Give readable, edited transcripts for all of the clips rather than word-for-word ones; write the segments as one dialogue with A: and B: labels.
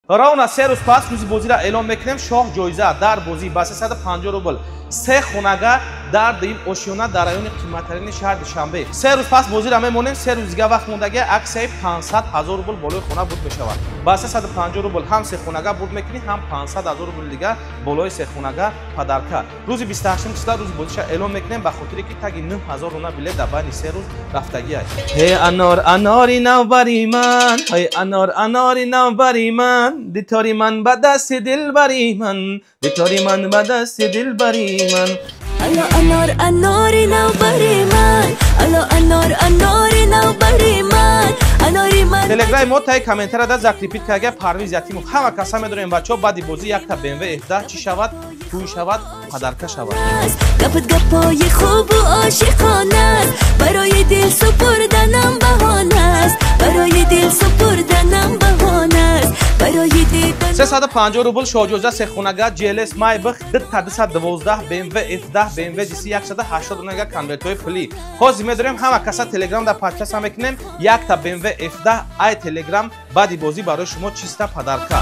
A: рауна 3 рӯз пас рӯзи бозиро эълон мекунем. шоҳ ҷоиза дар бозӣ ба 350 рубл 3 хонага дар дим ошиёна дар раёни қимматтарини шаҳр Душанбе. 3 рӯз пас бозиро мемонем. 3 рӯз дига вақт мондагӣ аксияи 500 000 рубл болои хона буд мешавад. ба 350 рубл ҳам 3 хонага буд мекунӣ, ҳам 500 000 рубл дига болои 3 хонага падарка. рӯзи 28 числа рӯзи бозиша эълон мекунем ба хотире ки таги 9000 рона билет дар байни 3 рӯз рафтагӣ аст. ҳей анор анори навбари ман, ҳей анор анори навбари ман, дитори ман ба дасти дилбари ман, дитори ман ба дасти дилбари ман.
B: Alo anor anori навбари ман, alo anor anori навбари ман, анори ман.
A: Телеграм мо тай комментария да закрепит карга Парвиз Ятимов. ҳама каса медонем бачо баъди бозӣ якта BMW F10 чӣ шавад, туй шавад, падарка шавад.
B: Гапот гапои хубу ошиқона аст, барои дил супурданам баҳона аст, барои дил супурданам баҳона аст, барои дидан
A: 350 рубл шоҳҷоиза сехонага GLS Maybach 212 BMW F10 BMW GC 180 рунага конвертои фли. ҳозир медонем ҳама каса телеграм дар подписа мекунем якта BMW F10 ай телеграм баъди бозӣ барои шумо чиста падарка.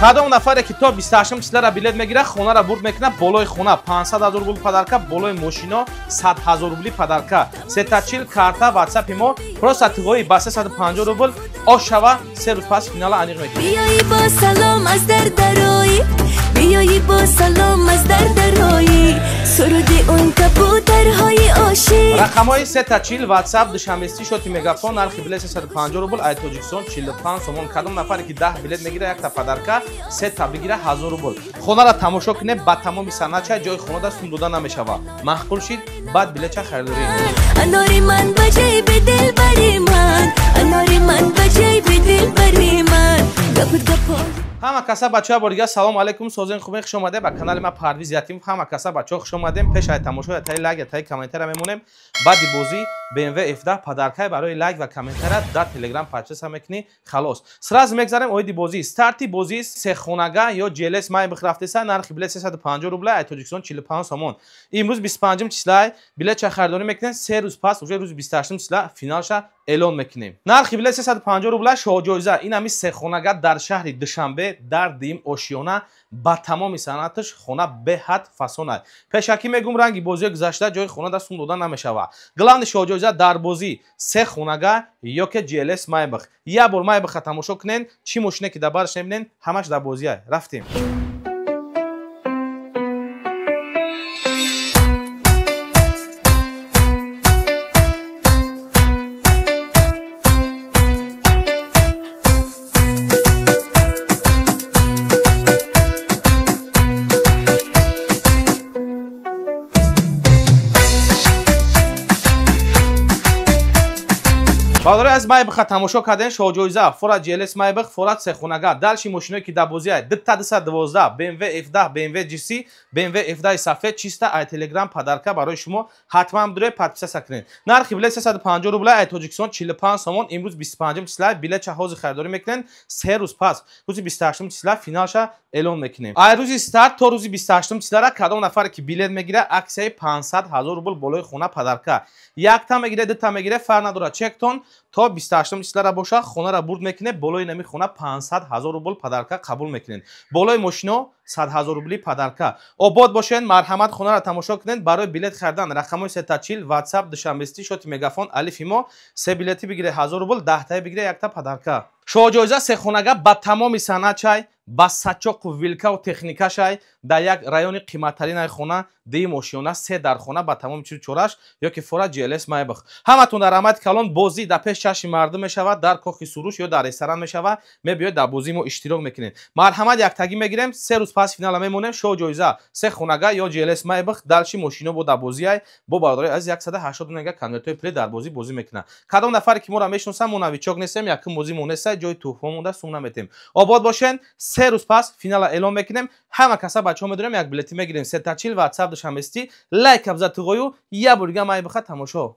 A: кадом нафаре ки то 28 числара билет мегира, хонара бурд мекуна, болои хона 500 000 рубл падарка, болои мошино 100 000 рубли падарка. Сетачил карта WhatsApp мо просто тиғои ба 350 рубл ошава 3 рӯз пас финала аниқ мекунем.
B: биёи бо салом аз дар дарои, биёи бо салом аз дар дарои, суруди он кабутарҳои ошиқ.
A: рақамҳои Сетачил WhatsApp Душанбести шоти мегафон нархи билет 350 рубл ай Тоҷикистон 45 сомон. кадом нафаре ки 10 билет мегира якта падарка сета бигира 1000 рубл. хонаро тамошо кунед ба тамоми санача ҷои хонада сум дода намешава. маҳқул шид баъд билетча харидорӣ.
B: анори ман ба ҷайби дилбари ман, анори ман ба ҷайби дилбари ман. гапот гапои
A: ҳама каса бачаҳо бор дига салому алайкум, созен хубе хуш омадед ба канали ма Парвиз Ятимов. ҳама каса бачаҳо хуш омадем. пеш ай тамошои тай лайк я тай комментария мемонем. баъди бозӣ BMW F10 падаркай барои лайк ва комментария дар телеграм подписа мекунӣ халос. сразу мегзарем оиди бозӣ. старти бозӣ сехонага ё GLS Maybach рафтеса нархи билет 350 рубл ай Тоҷикистон 45 сомон. имрӯз 25 числа билетча харидорӣ мекунем. 3 рӯз пас уже рӯзи 28 числа финалша эълон мекунем. нархи билет 350 рубл шоҳҷоиза. ин ҳами сехонага дар шаҳри Душанбе дар дим ошиёна ба тамоми санъаташ хона беҳад фасон аст. пешакӣ мегӯм ранги бозиҳои гузашта ҷои хонада сум дода намешавад. главни шоҳҷоиза дар бозӣ се хонага ё ки GLS Maybach. як бор Maybach тамошо кунен, чӣ мошине ки дар бараш мебинен ҳамаш дар бозӣ аст. рафтем. баъдро аз Maybach тамошо кардем. шоҳҷоиза Ford GLS Maybach Ford сехонага далши мошиное ки дар бозӣ аст 212 BMW F10 BMW GC BMW F10 сафед чиста ай телеграм падарка барои шумо ҳатман бидоре подписа кунед. нархи билет 350 рубл ай Тоҷикистон 45 сомон. имрӯз 25 числа билетча ҳозир харидорӣ мекунен. 3 рӯз пас рӯзи 28 числа финалша эълон мекунем. ай рӯзи старт то рӯзи 28 числара кадом нафаре ки билет мегира аксияи 500 000 рубл болои хона падарка. якта мегире дута мегире фарқ надорад. чектон то 28 числара боша хонара бурд мекуне, болои нами хона 500 000 рубл падарка қабул мекунен. болои мошино 100 000 рубли падарка. обод бошен, марҳамат, хонара тамошо кунед. барои билет харидан рақамҳои Сетачил WhatsApp Душанбести шоти мегафон алифи мо 3 билети бигире 1000 рубл, 10 та бигире якта падарка. шоҳҷоиза сехонага ба тамоми санъатчай ба сачоқу вилкаву техникашай дар як раёни қимматтарини хона дим ошиёна 3 дар хона ба тамоми чизи чораш ё ки Ford GLS Maybach. ҳаматон дар раҳмати калон бозӣ дар пеш чашми мардум мешавад, дар кохи суруш ё дар ресторан мешавад. мебиёед дар бозии мо иштирок мекунед. марҳамат, яктагӣ мегирем. 3 рӯз пас финала мемонем. шоҳҷоиза се хонага ё GLS Maybach далши мошино бо дар бозӣ ай бо бародари аз 180 рунага конвертои пле дар бозӣ бозӣ мекунад. кадом нафаре ки моро мешиносанд мо навичок нестем, якум бозӣ монеста ҷои туҳфа монда сум наметем. обод бошен. 3 рӯз пас финала эълон мекунем. ҳама каса бачаҳо медонем як билети мегирем. Сетачил WhatsApp Душанбести лайк абза туғою я бор дига Maybach тамошо.